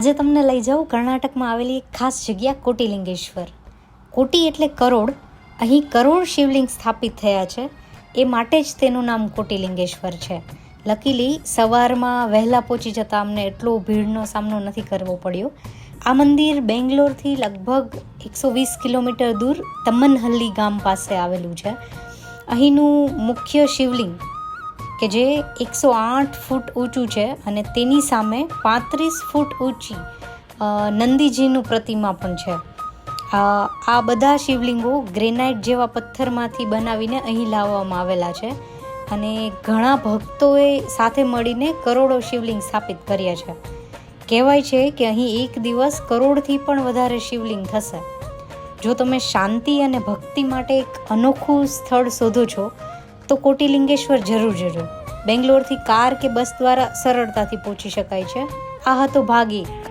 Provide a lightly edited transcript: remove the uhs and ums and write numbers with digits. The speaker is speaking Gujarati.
આજે તમને લઈ જાઉં કર્ણાટકમાં આવેલી એક ખાસ જગ્યા કોટિલિંગેશ્વર. કોટી એટલે કરોડ. અહીં કરોડ શિવલિંગ સ્થાપિત થયા છે, એ માટે જ તેનું નામ કોટિલિંગેશ્વર છે. લકીલી સવારમાં વહેલા પહોંચી જતાં અમને એટલો ભીડનો સામનો નથી કરવો પડ્યો. આ મંદિર બેંગ્લોરથી લગભગ 120 કિલોમીટર દૂર તમનહલ્લી ગામ પાસે આવેલું છે. અહીંનું મુખ્ય શિવલિંગ કે જે 108 ફૂટ ઊંચું છે અને તેની સામે 35 ફૂટ ઊંચી નંદીજીનું પ્રતિમા પણ છે. આ બધા શિવલિંગો ગ્રેનાઇટ જેવા પથ્થરમાંથી બનાવીને અહીં લાવવામાં આવેલા છે અને ઘણા ભક્તોએ સાથે મળીને કરોડો શિવલિંગ સ્થાપિત કર્યા છે. કહેવાય છે કે અહીં એક દિવસ કરોડથી પણ વધારે શિવલિંગ થશે. જો તમે શાંતિ અને ભક્તિ માટે એક અનોખું સ્થળ શોધો છો તો કોટિલિંગેશ્વર જરૂર જજો. બેંગ્લોરથી કાર કે બસ દ્વારા સરળતાથી પહોંચી શકાય છે. આ હતો ભાગ 1.